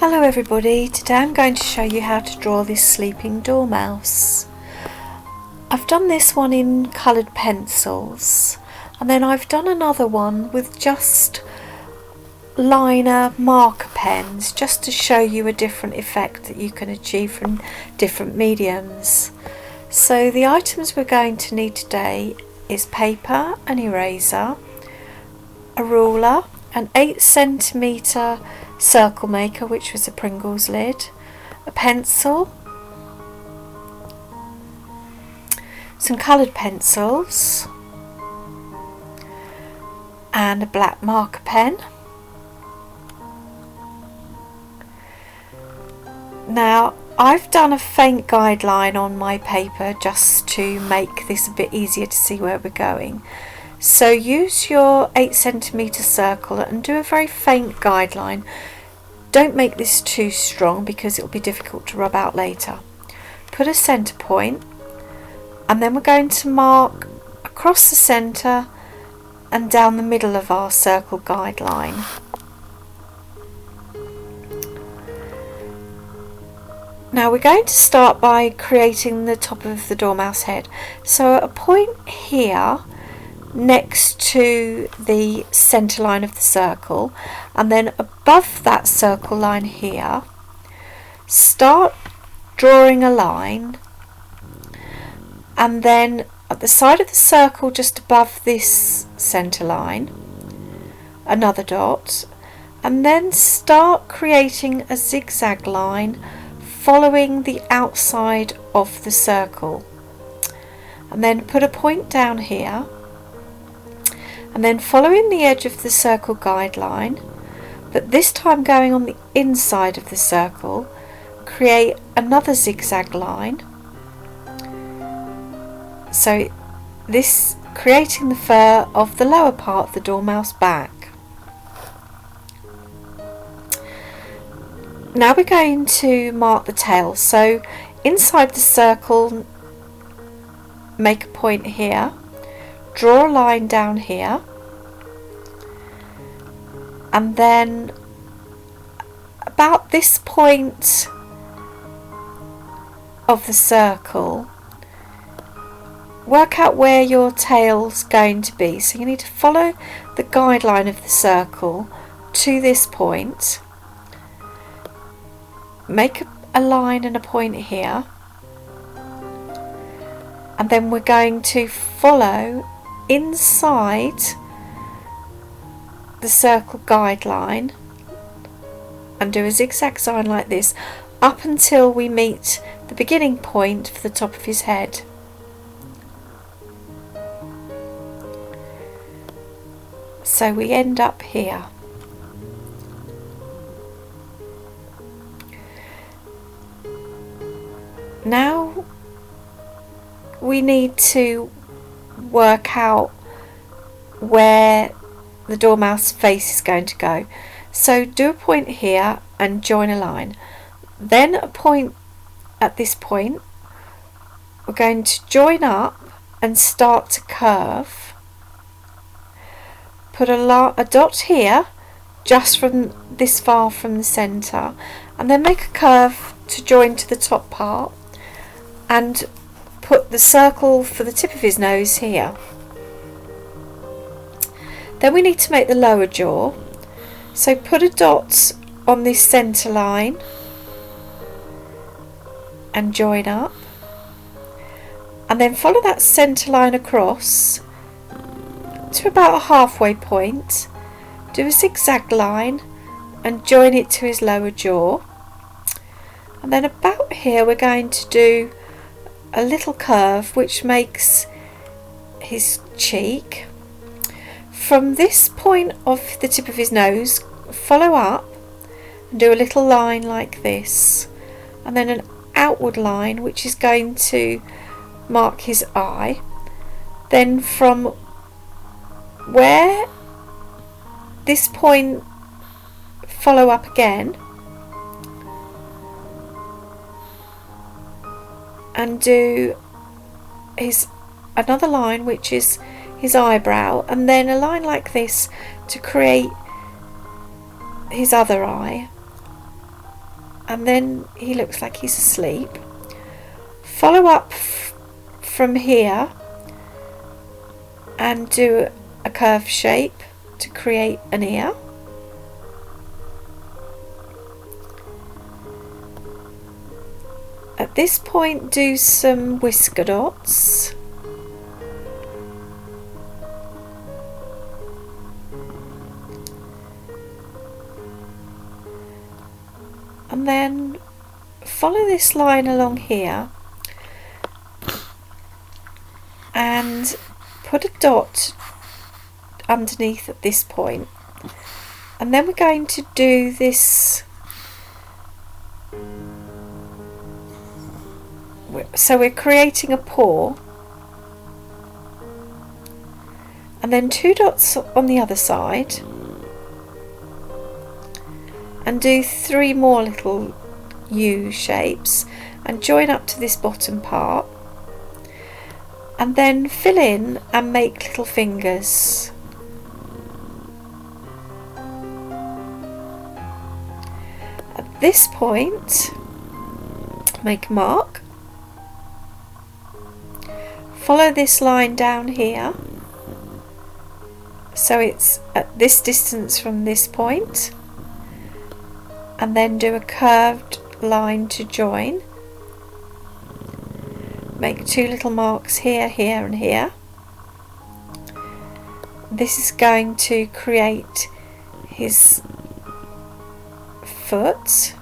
Hello everybody, today I'm going to show you how to draw this sleeping dormouse. I've done this one in coloured pencils and then I've done another one with just liner marker pens just to show you a different effect that you can achieve from different mediums. So the items we're going to need today is paper, an eraser, a ruler, an 8cm circle maker, which was a Pringles lid, a pencil, some coloured pencils and a black marker pen. Now I've done a faint guideline on my paper just to make this a bit easier to see where we're going. So use your 8cm circle and do a very faint guideline. Don't make this too strong because it will be difficult to rub out later. Put a centre point and then we're going to mark across the centre and down the middle of our circle guideline. Now we're going to start by creating the top of the Dormouse head. So at a point here next to the centre line of the circle, and then above that circle line here, start drawing a line, and then at the side of the circle just above this centre line another dot, and then start creating a zigzag line following the outside of the circle, and then put a point down here, and then following the edge of the circle guideline, but this time going on the inside of the circle, create another zigzag line. So this creating the fur of the lower part of the dormouse back. Now we're going to mark the tail. So inside the circle, make a point here, draw a line down here, and then about this point of the circle, work out where your tail's going to be. So you need to follow the guideline of the circle to this point, make a line and a point here, and then we're going to follow inside the circle guideline and do a zigzag sign like this up until we meet the beginning point for the top of his head. So we end up here. Now we need to work out where the dormouse face is going to go. So do a point here and join a line, then a point at this point. We're going to join up and start to curve. Put a dot here just from this far from the centre, and then make a curve to join to the top part and put the circle for the tip of his nose here. Then we need to make the lower jaw, so put a dot on this centre line and join up, and then follow that centre line across to about a halfway point, do a zigzag line and join it to his lower jaw, and then about here we're going to do a little curve which makes his cheek. From this point of the tip of his nose, follow up and do a little line like this, and then an outward line which is going to mark his eye. Then from where this point, follow up again and do another line which is his eyebrow, and then a line like this to create his other eye, and then he looks like he's asleep. Follow up from here and do a curved shape to create an ear. At this point, do some whisker dots. And then follow this line along here and put a dot underneath at this point. And then we're going to do this. So we're creating a paw, and then 2 dots on the other side, and do 3 more little U shapes and join up to this bottom part, and then fill in and make little fingers. At this point, make a mark. Follow this line down here, so it's at this distance from this point, and then do a curved line to join. Make 2 little marks here, here and here. This is going to create his foot.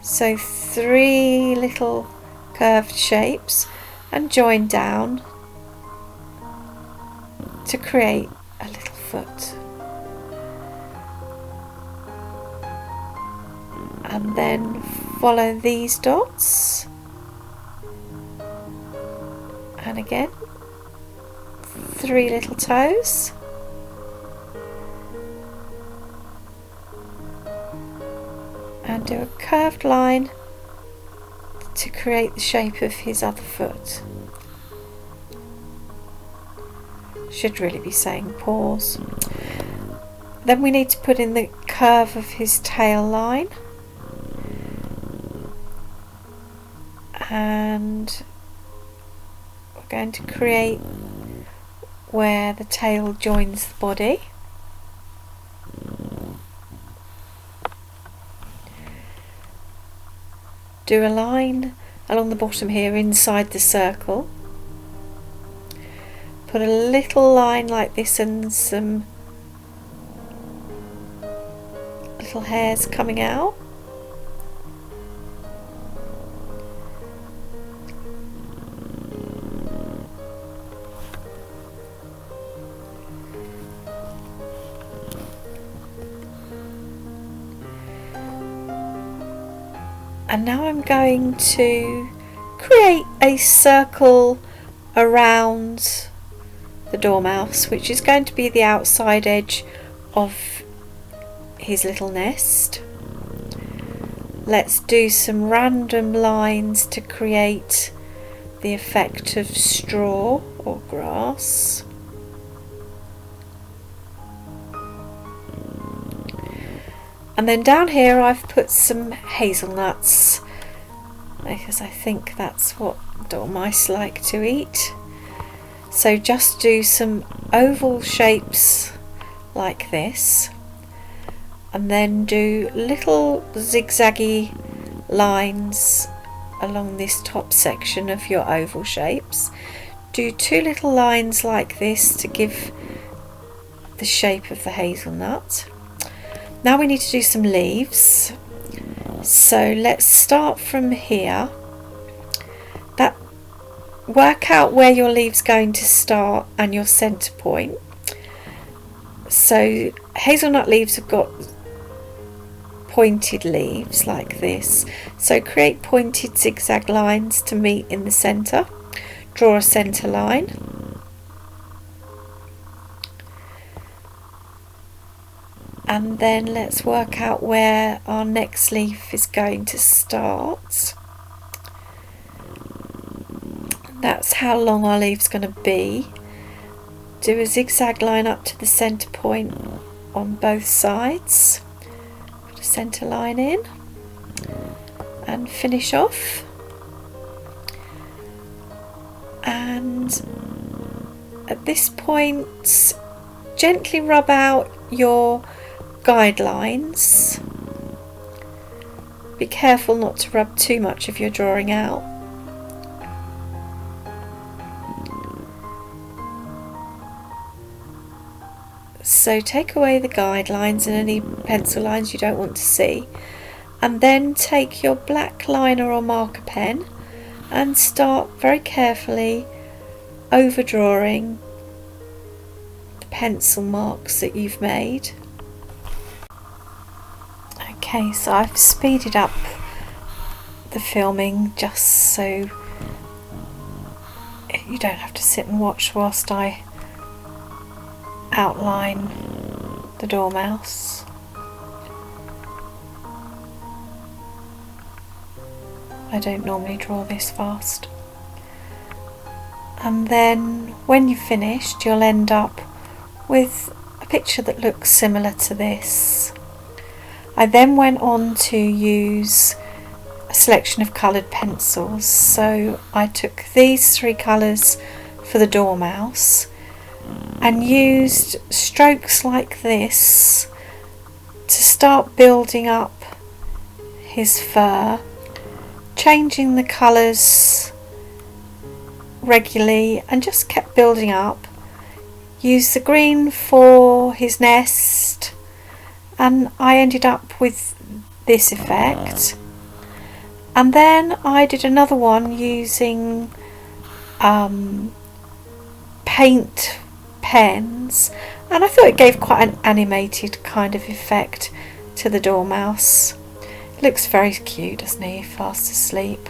So 3 little curved shapes and join down to create a little foot. And then follow these dots, and again 3 little toes, and do a curved line to create the shape of his other foot. Should really be saying paws. Then we need to put in the curve of his tail line, and we're going to create where the tail joins the body. Do a line along the bottom here inside the circle. Put a little line like this and some little hairs coming out. And now I'm going to create a circle around the dormouse, which is going to be the outside edge of his little nest. Let's do some random lines to create the effect of straw or grass. And then down here I've put some hazelnuts, because I think that's what dormice like to eat. So just do some oval shapes like this, and then do little zigzaggy lines along this top section of your oval shapes. Do 2 little lines like this to give the shape of the hazelnut. Now we need to do some leaves, so let's start from here. Work out where your leaf's going to start and your centre point. So hazelnut leaves have got pointed leaves like this, so create pointed zigzag lines to meet in the centre. Draw a centre line. And then let's work out where our next leaf is going to start. That's how long our leaf's going to be. Do a zigzag line up to the centre point on both sides. Put a centre line in and finish off. And at this point, gently rub out your guidelines. Be careful not to rub too much if you're drawing out. So take away the guidelines and any pencil lines you don't want to see, and then take your black liner or marker pen and start very carefully overdrawing the pencil marks that you've made. Okay, so I've speeded up the filming just so you don't have to sit and watch whilst I outline the dormouse. I don't normally draw this fast. And then when you've finished, you'll end up with a picture that looks similar to this. I then went on to use a selection of coloured pencils, so I took these 3 colours for the dormouse and used strokes like this to start building up his fur, changing the colours regularly, and just kept building up. Used the green for his nest, and I ended up with this effect. And then I did another one using paint pens, and I thought it gave quite an animated kind of effect to the dormouse. Looks very cute, doesn't he? Fast asleep.